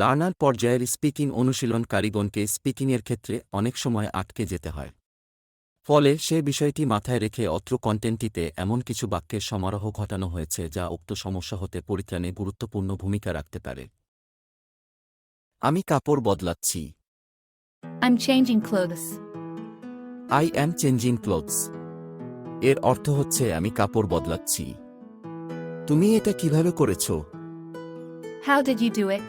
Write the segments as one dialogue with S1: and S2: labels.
S1: Learner পর্যায়ের speaking অনুশীলনকারীগণকে স্পিকিংয়ের ক্ষেত্রে অনেক সময় আটকে যেতে হয়। ফলে সে বিষয়টি মাথায় রেখে অত্র কন্টেন্টটিতে এমন কিছু বাক্যের সমারোহ ঘটানো হয়েছে যা উক্ত সমস্যা হতে পরিত্রাণে গুরুত্বপূর্ণ ভূমিকা রাখতে পারে। আমি কাপড় বদলাচ্ছি।
S2: I'm changing clothes.
S1: I am changing clothes. এর অর্থ হচ্ছে আমি কাপড় বদলাচ্ছি। তুমি এটা কিভাবে করেছো?
S2: How did you do it?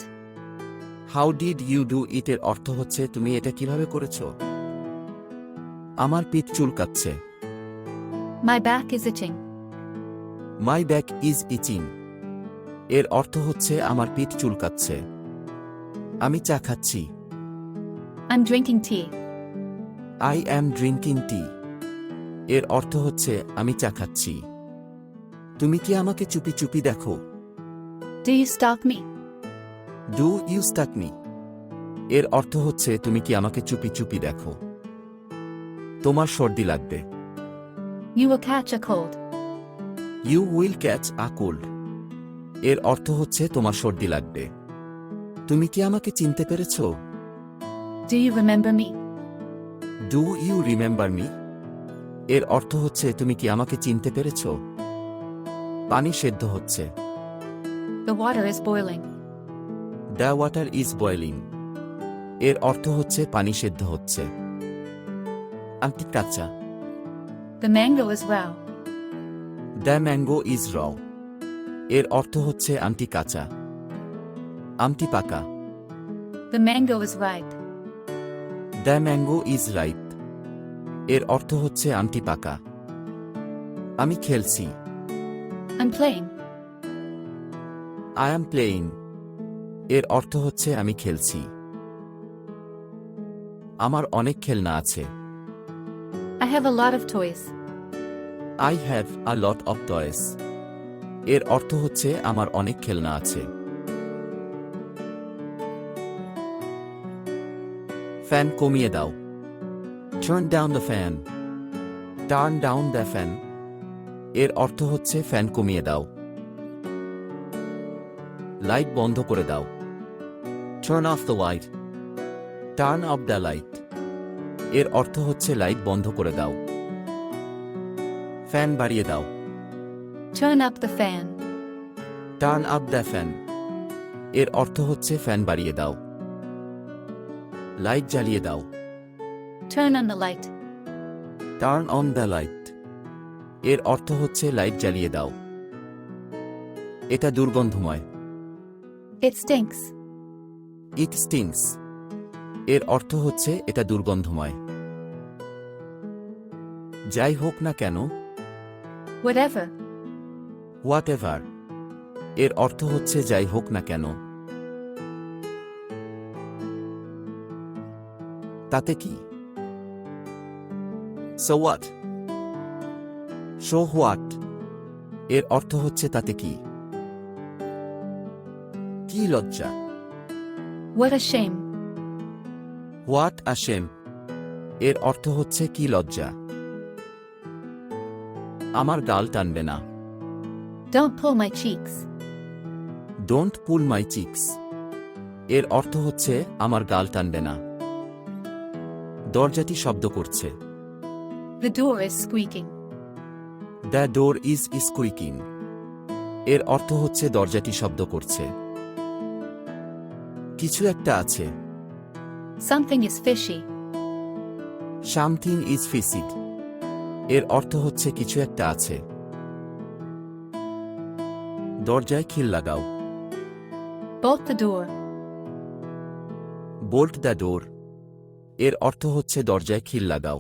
S1: How did you do it এর অর্থ হচ্ছে তুমি এটা কিভাবে করেছো? আমার পিঠ চুলকাচ্ছে।
S2: My back is itching.
S1: My back is itching. এর অর্থ হচ্ছে আমার পিঠ চুলকাচ্ছে। আমি চা খাচ্ছি।
S2: I'm drinking tea.
S1: I am drinking tea. এর অর্থ হচ্ছে আমি চা খাচ্ছি। তুমি কি আমাকে চুপি চুপি দেখো?
S2: Do you stalk me?
S1: Do you stalk me? এর অর্থ হচ্ছে তুমি কি আমাকে চুপি চুপি দেখো? তোমার সর্দি লাগবে।
S2: You will catch a cold.
S1: You will catch a cold. এর অর্থ হচ্ছে তোমার সর্দি লাগবে। তুমি কি আমাকে চিনতে পেরেছো?
S2: Do you remember me?
S1: Do you remember me? এর অর্থ হচ্ছে তুমি কি আমাকে চিনতে পেরেছো? পানি সেদ্ধ হচ্ছে।
S2: The water is boiling.
S1: The water is boiling. এর অর্থ হচ্ছে পানি সেদ্ধ হচ্ছে। আমটি কাঁচা।
S2: The mango is raw.
S1: The mango is raw. এর অর্থ হচ্ছে আমটি কাঁচা। আমটি পাকা।
S2: The mango is ripe.
S1: The mango is ripe. এর অর্থ হচ্ছে আমটি পাকা। আমি খেলছি।
S2: I'm playing.
S1: I am playing. এর অর্থ হচ্ছে আমি খেলছি। আমার অনেক খেলনা আছে।
S2: I have a lot of toys.
S1: I have a lot of toys. এর অর্থ হচ্ছে আমার অনেক খেলনা আছে। ফ্যান কমিয়ে দাও। Turn down the fan. Turn down the fan. এর অর্থ হচ্ছে ফ্যান কমিয়ে দাও। লাইট বন্ধ করে দাও। Turn off the light. Turn off the light. এর অর্থ হচ্ছে লাইট বন্ধ করে দাও। ফ্যান বাড়িয়ে দাও।
S2: Turn up the fan.
S1: Turn up the fan. এর অর্থ হচ্ছে ফ্যান বাড়িয়ে দাও। লাইট জ্বালিয়ে দাও।
S2: Turn on the light.
S1: Turn on the light. এর অর্থ হচ্ছে লাইট জ্বালিয়ে দাও। এটা দুর্গন্ধময়।
S2: It stinks.
S1: It stinks. এর অর্থ হচ্ছে এটা দুর্গন্ধময়। যাই হোক না কেন।
S2: Whatever.
S1: Whatever. এর অর্থ হচ্ছে যাই হোক না কেন। তাতে কি? So what? So what? এর অর্থ হচ্ছে তাতে কি? কি লজ্জা।
S2: What a shame.
S1: What a shame. এর অর্থ হচ্ছে কি লজ্জা। আমার গাল টানবে না।
S2: Don't pull my cheeks.
S1: Don't pull my cheeks. এর অর্থ হচ্ছে আমার গাল টানবে না। দরজাটি শব্দ করছে।
S2: The door is squeaking.
S1: The door is squeaking. এর অর্থ হচ্ছে দরজাটি শব্দ করছে। কিছু একটা আছে।
S2: Something is fishy.
S1: Something is fishy. এর অর্থ হচ্ছে কিছু একটা আছে। দরজায় খিল লাগাও।
S2: Bolt the door.
S1: Bolt the door. এর অর্থ হচ্ছে দরজায় খিল লাগাও।